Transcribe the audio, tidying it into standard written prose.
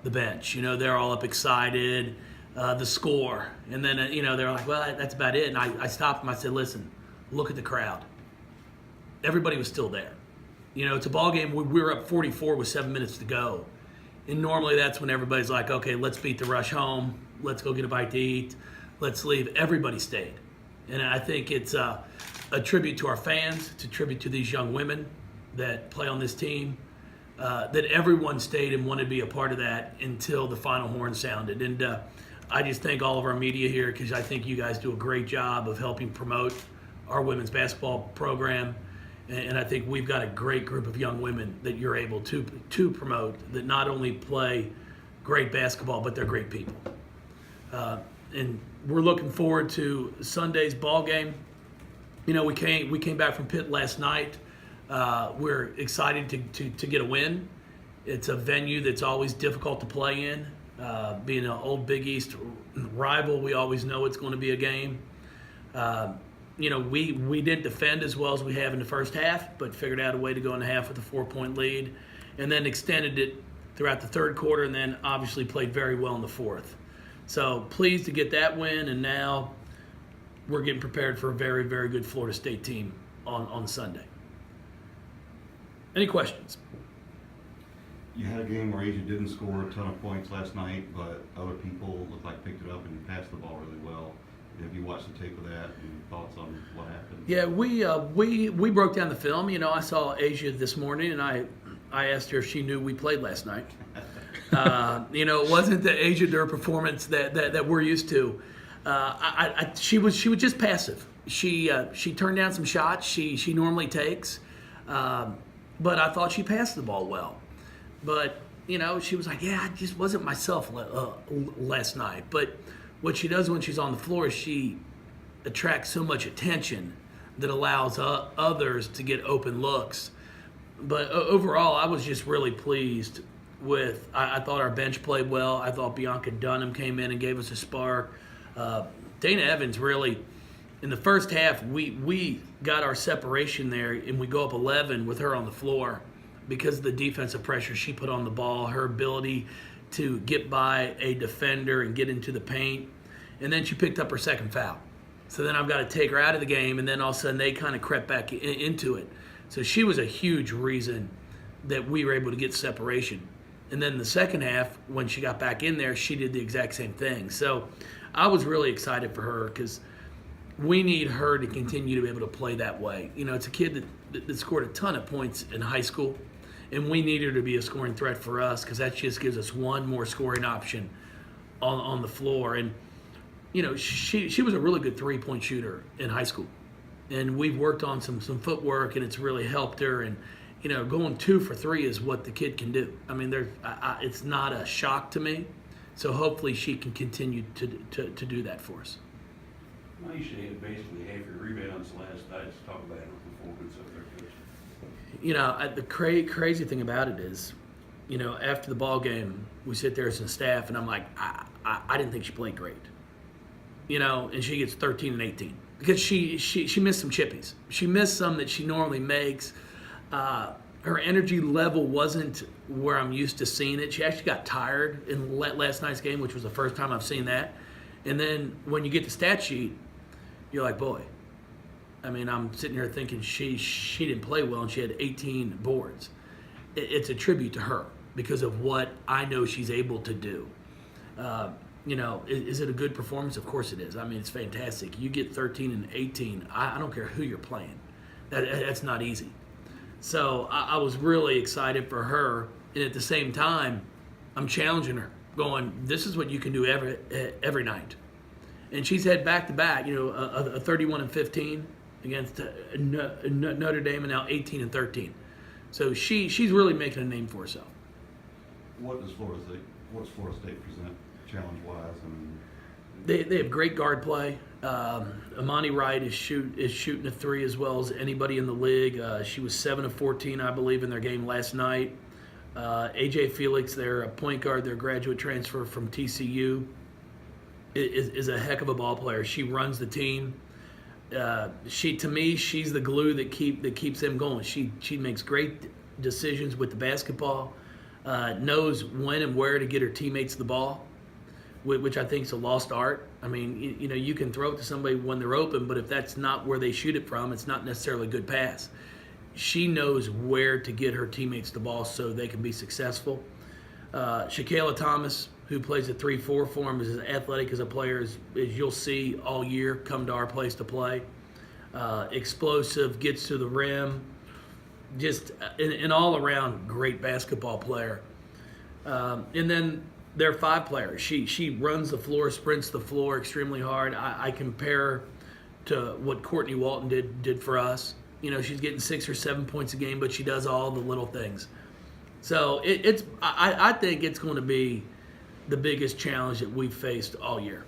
the bench. They're all up excited, the score. And then, they're like, well, that's about it. And I stopped them. I said, listen, look at the crowd. Everybody was still there. It's a ball game. We were up 44 with 7 minutes to go. And normally that's when everybody's like, okay, let's beat the rush home. Let's go get a bite to eat. Let's leave. Everybody stayed. And I think it's a tribute to our fans. It's a tribute to these young women that play on this team. That everyone stayed and wanted to be a part of that until the final horn sounded. And I just thank all of our media here because I think you guys do a great job of helping promote our women's basketball program. And I think we've got a great group of young women that you're able to promote that not only play great basketball, but they're great people. And we're looking forward to Sunday's ball game. We came back from Pitt last night. We're excited to get a win. It's a venue that's always difficult to play in. Being an old Big East rival, we always know it's going to be a game. We didn't defend as well as we have in the first half, but figured out a way to go in the half with a 4-point lead, and then extended it throughout the third quarter, and then obviously played very well in the fourth. So pleased to get that win, and now we're getting prepared for a very, very good Florida State team on Sunday. Any questions? You had a game where Asia didn't score a ton of points last night, but other people looked like picked it up and you passed the ball really well. Have you watched the tape of that and thoughts on what happened? Yeah, we broke down the film. I saw Asia this morning, and I asked her if she knew we played last night. It wasn't the Asia Dur performance that we're used to. She was just passive. She turned down some shots she normally takes, but I thought she passed the ball well. But she was like, yeah, I just wasn't myself last night. But what she does when she's on the floor is she attracts so much attention that allows others to get open looks. But overall, I was just really pleased with. I thought our bench played well. I thought Bianca Dunham came in and gave us a spark. Dana Evans really, in the first half, we got our separation there, and we go up 11 with her on the floor because of the defensive pressure she put on the ball, her ability to get by a defender and get into the paint. And then she picked up her second foul. So then I've got to take her out of the game, and then all of a sudden they kind of crept back into it. So she was a huge reason that we were able to get separation. And then the second half, when she got back in there, she did the exact same thing. So I was really excited for her because we need her to continue to be able to play that way. It's a kid that scored a ton of points in high school, and we need her to be a scoring threat for us because that just gives us one more scoring option on the floor. And, she was a really good three-point shooter in high school. And we've worked on some footwork, and it's really helped her. And, going 2 for 3 is what the kid can do. I mean, it's not a shock to me. So hopefully she can continue to do that for us. Well, you should have basically half your rebounds last night. Let's talk about her performance up there, Coach. The crazy thing about it is, after the ball game, we sit there as a staff, and I'm like, I didn't think she played great. And she gets 13 and 18 because she missed some chippies. She missed some that she normally makes. Her energy level wasn't where I'm used to seeing it. She actually got tired in last night's game, which was the first time I've seen that. And then when you get the stat sheet, you're like, boy. I mean, I'm sitting here thinking she didn't play well, and she had 18 boards. It's a tribute to her because of what I know she's able to do. Is it a good performance? Of course it is. I mean, it's fantastic. You get 13 and 18. I don't care who you're playing. That's not easy. So I was really excited for her, and at the same time, I'm challenging her, going, "This is what you can do every night." And she's had back-to-back, a 31 and 15 against Notre Dame, and now 18 and 13. So she's really making a name for herself. What's Florida State present challenge-wise? They have great guard play. Amani Wright is shooting a three as well as anybody in the league. She was 7 of 14, I believe, in their game last night. AJ Felix, their point guard, their graduate transfer from TCU, is a heck of a ball player. She runs the team. To me, she's the glue that keeps them going. She makes great decisions with the basketball. knows when and where to get her teammates the ball, which I think is a lost art. I mean, you know, you can throw it to somebody when they're open, but if that's not where they shoot it from, it's not necessarily a good pass. She knows where to get her teammates the ball so they can be successful. Shaquilla Thomas, who plays a 3-4 for him, is as athletic as a player as you'll see all year come to our place to play. Explosive, gets to the rim, just an all-around great basketball player. And then they're 5 players. She runs the floor, sprints the floor extremely hard. I compare to what Courtney Walton did for us. You know, she's getting 6 or 7 points a game, but she does all the little things. So I think it's going to be the biggest challenge that we've faced all year.